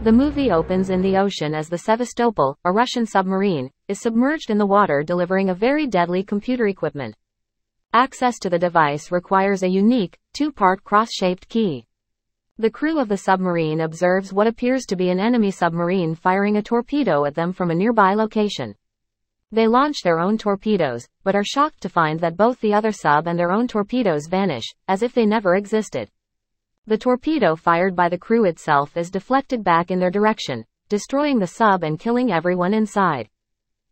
The movie opens in the ocean as the Sevastopol, a Russian submarine, is submerged in the water delivering a very deadly computer equipment. Access to the device requires a unique, two-part cross-shaped key. The crew of the submarine observes what appears to be an enemy submarine firing a torpedo at them from a nearby location. They launch their own torpedoes, but are shocked to find that both the other sub and their own torpedoes vanish, as if they never existed. The torpedo fired by the crew itself is deflected back in their direction, destroying the sub and killing everyone inside.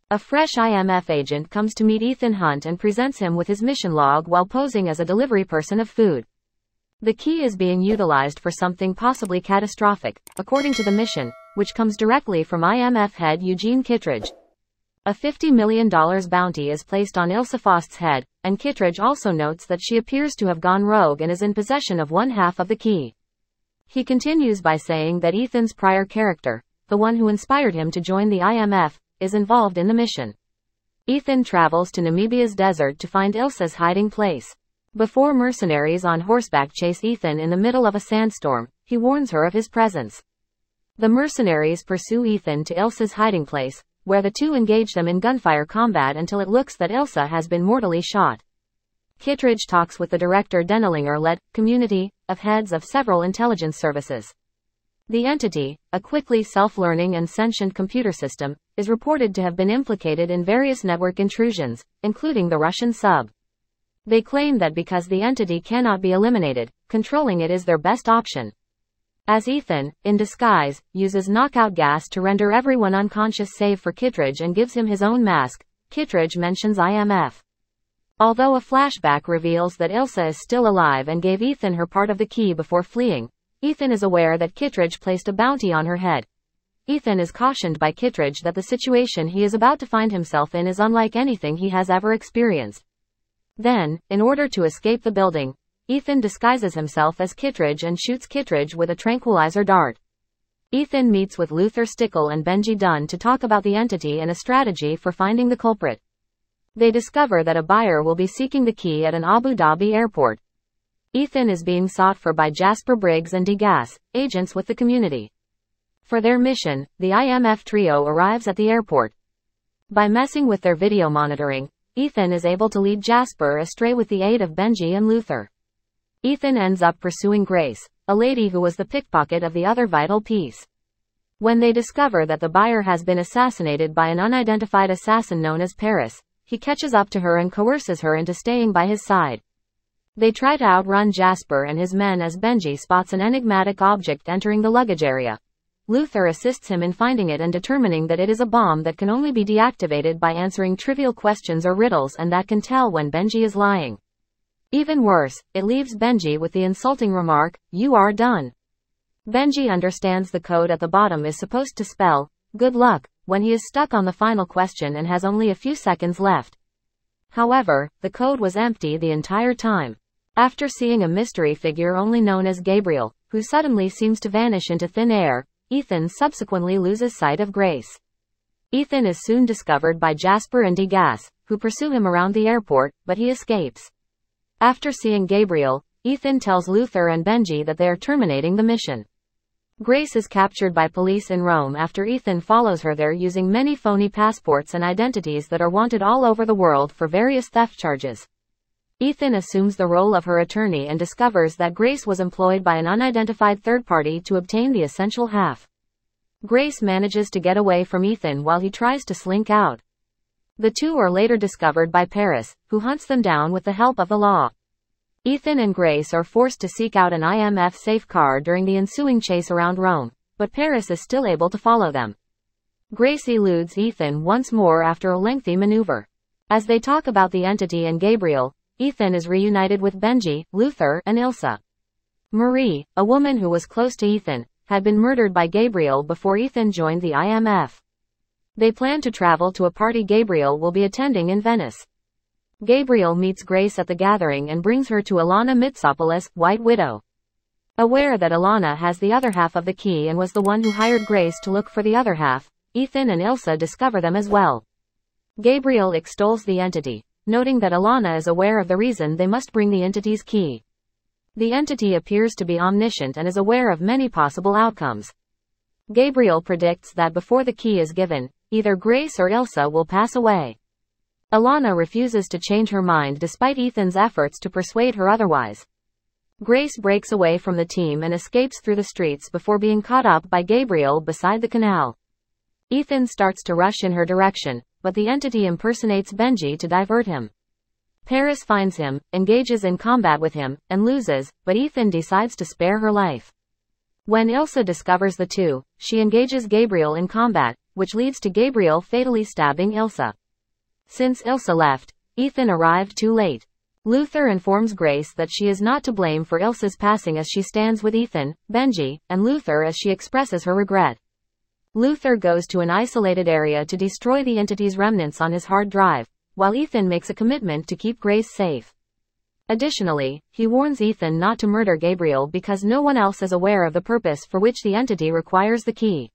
A fresh IMF agent comes to meet Ethan Hunt and presents him with his mission log while posing as a delivery person of food. The key is being utilized for something possibly catastrophic, according to the mission, which comes directly from IMF head Eugene Kittredge. A $50 million bounty is placed on Ilse Faust's head, and Kittredge also notes that she appears to have gone rogue and is in possession of one half of the key. He continues by saying that Ethan's prior character, the one who inspired him to join the IMF, is involved in the mission. Ethan travels to Namibia's desert to find Ilse's hiding place. Before mercenaries on horseback chase Ethan in the middle of a sandstorm, he warns her of his presence. The mercenaries pursue Ethan to Ilse's hiding place, where the two engage them in gunfire combat until it looks that Ilse has been mortally shot. Kittredge talks with the director Denelinger-led community of heads of several intelligence services. The entity, a quickly self-learning and sentient computer system, is reported to have been implicated in various network intrusions, including the Russian sub. They claim that because the entity cannot be eliminated, controlling it is their best option. As Ethan, in disguise, uses knockout gas to render everyone unconscious save for Kittredge and gives him his own mask, Kittredge mentions IMF. Although a flashback reveals that Ilse is still alive and gave Ethan her part of the key before fleeing, Ethan is aware that Kittredge placed a bounty on her head. Ethan is cautioned by Kittredge that the situation he is about to find himself in is unlike anything he has ever experienced. Then, in order to escape the building, Ethan disguises himself as Kittredge and shoots Kittredge with a tranquilizer dart. Ethan meets with Luther Stickle and Benji Dunn to talk about the entity and a strategy for finding the culprit. They discover that a buyer will be seeking the key at an Abu Dhabi airport. Ethan is being sought for by Jasper Briggs and Degas, agents with the community. For their mission, the IMF trio arrives at the airport. By messing with their video monitoring, Ethan is able to lead Jasper astray with the aid of Benji and Luther. Ethan ends up pursuing Grace, a lady who was the pickpocket of the other vital piece. When they discover that the buyer has been assassinated by an unidentified assassin known as Paris, he catches up to her and coerces her into staying by his side. They try to outrun Jasper and his men as Benji spots an enigmatic object entering the luggage area. Luther assists him in finding it and determining that it is a bomb that can only be deactivated by answering trivial questions or riddles and that can tell when Benji is lying. Even worse, it leaves Benji with the insulting remark, "You are done." Benji understands the code at the bottom is supposed to spell, "Good luck," when he is stuck on the final question and has only a few seconds left. However, the code was empty the entire time. After seeing a mystery figure only known as Gabriel, who suddenly seems to vanish into thin air, Ethan subsequently loses sight of Grace. Ethan is soon discovered by Jasper and Degas, who pursue him around the airport, but he escapes. After seeing Gabriel, Ethan tells Luther and Benji that they are terminating the mission. Grace is captured by police in Rome after Ethan follows her there using many phony passports and identities that are wanted all over the world for various theft charges. Ethan assumes the role of her attorney and discovers that Grace was employed by an unidentified third party to obtain the essential half. Grace manages to get away from Ethan while he tries to slink out. The two are later discovered by Paris, who hunts them down with the help of the law. Ethan and Grace are forced to seek out an IMF safe car during the ensuing chase around Rome, but Paris is still able to follow them. Grace eludes Ethan once more after a lengthy maneuver. As they talk about the entity and Gabriel, Ethan is reunited with Benji, Luther, and Ilse. Marie, a woman who was close to Ethan, had been murdered by Gabriel before Ethan joined the IMF. They plan to travel to a party Gabriel will be attending in Venice. Gabriel meets Grace at the gathering and brings her to Ilana Mitsopoulos, White Widow. Aware that Ilana has the other half of the key and was the one who hired Grace to look for the other half, Ethan and Ilse discover them as well. Gabriel extols the entity, noting that Ilana is aware of the reason they must bring the entity's key. The entity appears to be omniscient and is aware of many possible outcomes. Gabriel predicts that before the key is given, either Grace or Ilsa will pass away. Alana refuses to change her mind despite Ethan's efforts to persuade her otherwise. Grace breaks away from the team and escapes through the streets before being caught up by Gabriel beside the canal. Ethan starts to rush in her direction, but the entity impersonates Benji to divert him. Paris finds him, engages in combat with him, and loses, but Ethan decides to spare her life. When Ilsa discovers the two, she engages Gabriel in combat, which leads to Gabriel fatally stabbing Ilsa. Since Ilsa left, Ethan arrived too late. Luther informs Grace that she is not to blame for Ilsa's passing as she stands with Ethan, Benji, and Luther as she expresses her regret. Luther goes to an isolated area to destroy the entity's remnants on his hard drive, while Ethan makes a commitment to keep Grace safe. Additionally, he warns Ethan not to murder Gabriel because no one else is aware of the purpose for which the entity requires the key.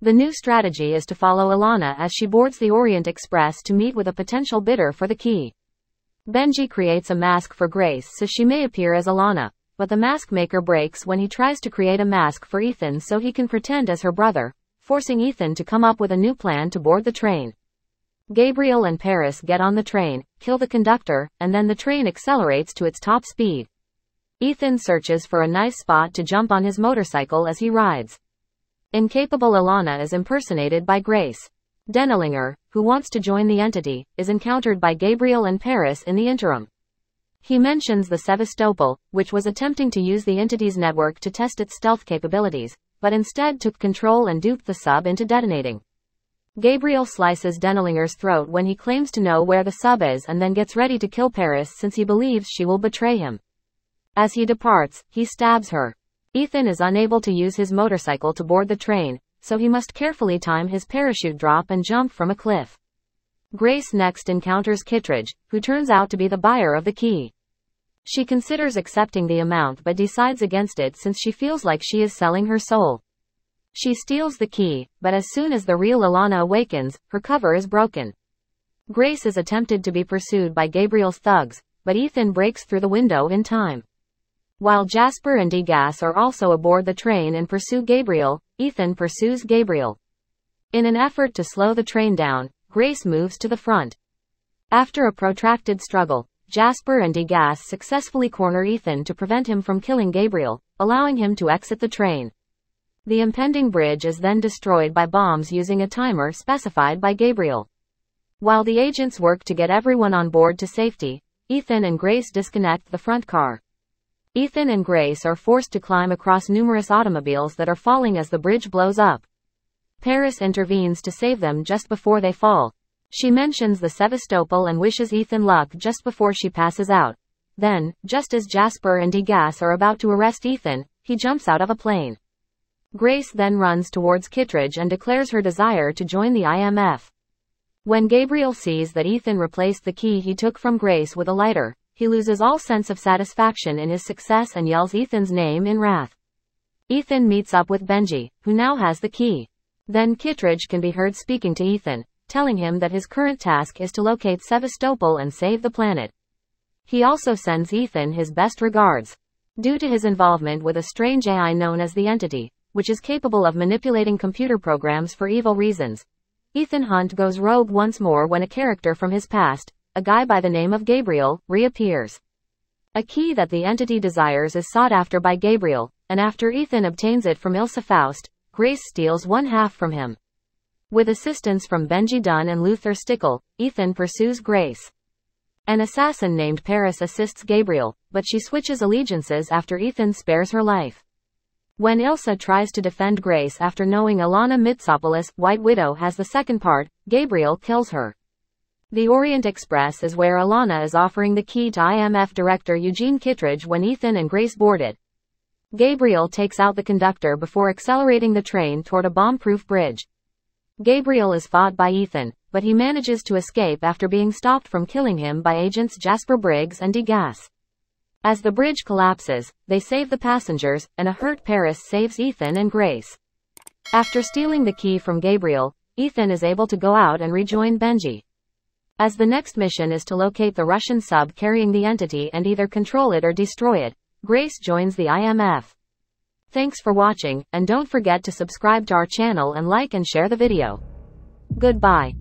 The new strategy is to follow Alana as she boards the Orient Express to meet with a potential bidder for the key. Benji creates a mask for Grace so she may appear as Alana, but the mask maker breaks when he tries to create a mask for Ethan so he can pretend as her brother, forcing Ethan to come up with a new plan to board the train. Gabriel and Paris get on the train, kill the conductor, and then the train accelerates to its top speed. Ethan searches for a nice spot to jump on his motorcycle as he rides. Incapable Alana is impersonated by Grace. Denelinger, who wants to join the entity, is encountered by Gabriel and Paris in the interim. He mentions the Sevastopol, which was attempting to use the entity's network to test its stealth capabilities, but instead took control and duped the sub into detonating. Gabriel slices Denelinger's throat when he claims to know where the sub is and then gets ready to kill Paris since he believes she will betray him. As he departs, he stabs her. Ethan is unable to use his motorcycle to board the train, so he must carefully time his parachute drop and jump from a cliff. Grace next encounters Kittredge, who turns out to be the buyer of the key. She considers accepting the amount but decides against it since she feels like she is selling her soul. She steals the key, but as soon as the real Alana awakens, her cover is broken. Grace is attempted to be pursued by Gabriel's thugs, but Ethan breaks through the window in time. While Jasper and Degas are also aboard the train and pursue Gabriel, Ethan pursues Gabriel. In an effort to slow the train down, Grace moves to the front. After a protracted struggle, Jasper and Degas successfully corner Ethan to prevent him from killing Gabriel, allowing him to exit the train. The impending bridge is then destroyed by bombs using a timer specified by Gabriel. While the agents work to get everyone on board to safety, Ethan and Grace disconnect the front car. Ethan and Grace are forced to climb across numerous automobiles that are falling as the bridge blows up. Paris intervenes to save them just before they fall. She mentions the Sevastopol and wishes Ethan luck just before she passes out. Then, just as Jasper and Degas are about to arrest Ethan, he jumps out of a plane. Grace then runs towards Kittredge and declares her desire to join the IMF. When Gabriel sees that Ethan replaced the key he took from Grace with a lighter, he loses all sense of satisfaction in his success and yells Ethan's name in wrath. Ethan meets up with Benji, who now has the key. Then Kittredge can be heard speaking to Ethan, telling him that his current task is to locate Sevastopol and save the planet. He also sends Ethan his best regards. Due to his involvement with a strange AI known as the Entity, which is capable of manipulating computer programs for evil reasons, Ethan Hunt goes rogue once more when a character from his past, a guy by the name of Gabriel, reappears. A key that the entity desires is sought after by Gabriel, and after Ethan obtains it from Ilsa Faust, Grace steals one half from him. With assistance from Benji Dunn and Luther Stickle, Ethan pursues Grace. An assassin named Paris assists Gabriel, but she switches allegiances after Ethan spares her life. When Ilsa tries to defend Grace after knowing Alana Mitsopoulos, White Widow, has the second part, Gabriel kills her. The Orient Express is where Alana is offering the key to IMF director Eugene Kittredge when Ethan and Grace board it. Gabriel takes out the conductor before accelerating the train toward a bomb-proof bridge. Gabriel is fought by Ethan, but he manages to escape after being stopped from killing him by agents Jasper Briggs and Degas. As the bridge collapses, they save the passengers, and a hurt Paris saves Ethan and Grace. After stealing the key from Gabriel, Ethan is able to go out and rejoin Benji. As the next mission is to locate the Russian sub carrying the entity and either control it or destroy it, Grace joins the IMF. Thanks for watching, and don't forget to subscribe to our channel and like and share the video. Goodbye.